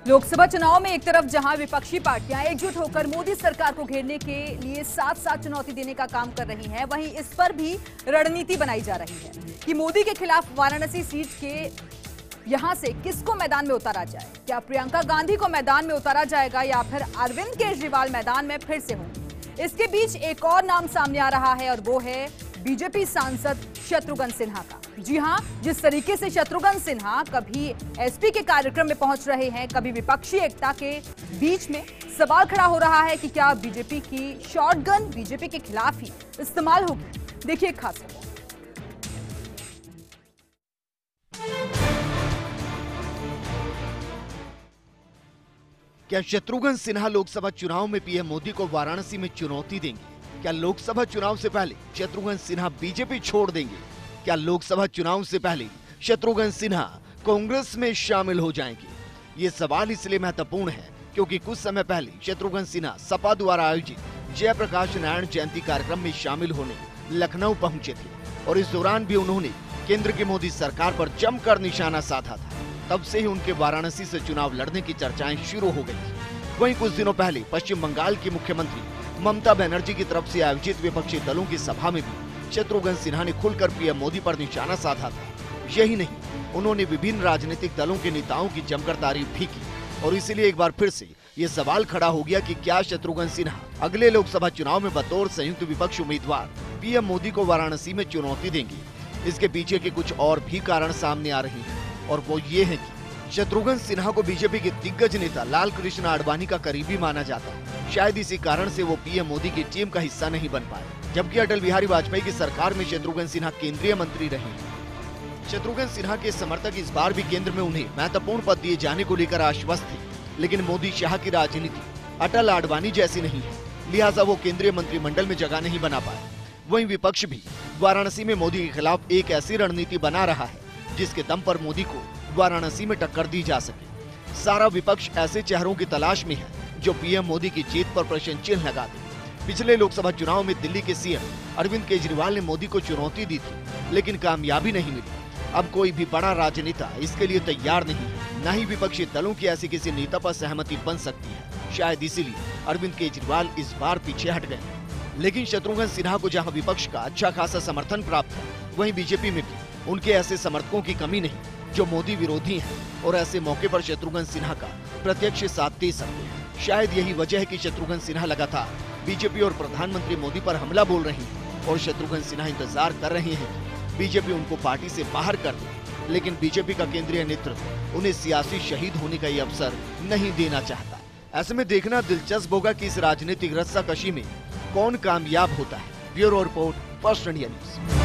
लोकसभा चुनाव में एक तरफ जहां विपक्षी पार्टियां एकजुट होकर मोदी सरकार को घेरने के लिए साथ साथ चुनौती देने का काम कर रही हैं, वहीं इस पर भी रणनीति बनाई जा रही है कि मोदी के खिलाफ वाराणसी सीट के यहां से किसको मैदान में उतारा जाए। क्या प्रियंका गांधी को मैदान में उतारा जाएगा या फिर अरविंद केजरीवाल मैदान में फिर से होंगे। इसके बीच एक और नाम सामने आ रहा है और वो है बीजेपी सांसद शत्रुघ्न सिन्हा का। जी हां, जिस तरीके से शत्रुघ्न सिन्हा कभी एसपी के कार्यक्रम में पहुंच रहे हैं, कभी विपक्षी एकता के बीच में सवाल खड़ा हो रहा है कि क्या बीजेपी की शॉटगन बीजेपी के खिलाफ ही इस्तेमाल होगी। देखिए खास रिपोर्ट। क्या शत्रुघ्न सिन्हा लोकसभा चुनाव में पीएम मोदी को वाराणसी में चुनौती देंगे? क्या लोकसभा चुनाव से पहले शत्रुघ्न सिन्हा बीजेपी छोड़ देंगे? क्या लोकसभा चुनाव से पहले शत्रुघ्न सिन्हा कांग्रेस में शामिल हो जाएंगे? ये सवाल इसलिए महत्वपूर्ण है क्योंकि कुछ समय पहले शत्रुघ्न सिन्हा सपा द्वारा आयोजित जयप्रकाश नारायण जयंती कार्यक्रम में शामिल होने लखनऊ पहुंचे थे और इस दौरान भी उन्होंने केंद्र की मोदी सरकार पर जमकर निशाना साधा था। तब से ही उनके वाराणसी से चुनाव लड़ने की चर्चाएं शुरू हो गई थी। वहीं कुछ दिनों पहले पश्चिम बंगाल की मुख्यमंत्री ममता बनर्जी की तरफ से आयोजित विपक्षी दलों की सभा में भी शत्रुघ्न सिन्हा ने खुलकर पीएम मोदी पर निशाना साधा था। यही नहीं, उन्होंने विभिन्न राजनीतिक दलों के नेताओं की जमकर तारीफ भी की और इसीलिए एक बार फिर से ये सवाल खड़ा हो गया कि क्या शत्रुघ्न सिन्हा अगले लोकसभा चुनाव में बतौर संयुक्त विपक्ष उम्मीदवार पीएम मोदी को वाराणसी में चुनौती देंगे। इसके पीछे के कुछ और भी कारण सामने आ रहे हैं और वो ये है कि शत्रुघ्न सिन्हा को बीजेपी के दिग्गज नेता लाल कृष्ण आडवाणी का करीबी माना जाता है। शायद इसी कारण से वो पीएम मोदी की टीम का हिस्सा नहीं बन पाए, जबकि अटल बिहारी वाजपेयी की सरकार में शत्रुघ्न सिन्हा केंद्रीय मंत्री रहे। शत्रुघ्न सिन्हा के समर्थक इस बार भी केंद्र में उन्हें महत्वपूर्ण पद दिए जाने को लेकर आश्वस्त थे, लेकिन मोदी शाह की राजनीति अटल आडवाणी जैसी नहीं है, लिहाजा वो केंद्रीय मंत्रिमंडल में जगह नहीं बना पाए। वहीं विपक्ष भी वाराणसी में मोदी के खिलाफ एक ऐसी रणनीति बना रहा है जिसके दम पर मोदी को वाराणसी में टक्कर दी जा सके। सारा विपक्ष ऐसे चेहरों की तलाश में है जो पीएम मोदी की जीत पर प्रश्न चिन्ह लगा दे। पिछले लोकसभा चुनाव में दिल्ली के सीएम अरविंद केजरीवाल ने मोदी को चुनौती दी थी, लेकिन कामयाबी नहीं मिली। अब कोई भी बड़ा राजनेता इसके लिए तैयार नहीं है, न ही विपक्षी दलों की ऐसी किसी नेता पर सहमति बन सकती है। शायद इसीलिए अरविंद केजरीवाल इस बार पीछे हट गए। लेकिन शत्रुघ्न सिन्हा को जहां विपक्ष का अच्छा खासा समर्थन प्राप्त है, वहीं बीजेपी में भी उनके ऐसे समर्थकों की कमी नहीं जो मोदी विरोधी हैं और ऐसे मौके पर शत्रुघ्न सिन्हा का प्रत्यक्ष साथ दे सकते हैं। शायद यही वजह है कि शत्रुघ्न सिन्हा लगातार बीजेपी और प्रधानमंत्री मोदी पर हमला बोल रहे हैं और शत्रुघ्न सिन्हा इंतजार कर रहे हैं कि बीजेपी उनको पार्टी से बाहर कर दे, लेकिन बीजेपी का केंद्रीय नेतृत्व उन्हें सियासी शहीद होने का ये अवसर नहीं देना चाहता। ऐसे में देखना दिलचस्प होगा कि इस राजनीतिक रस्साकशी में कौन कामयाब होता है। Bureau report, first India news.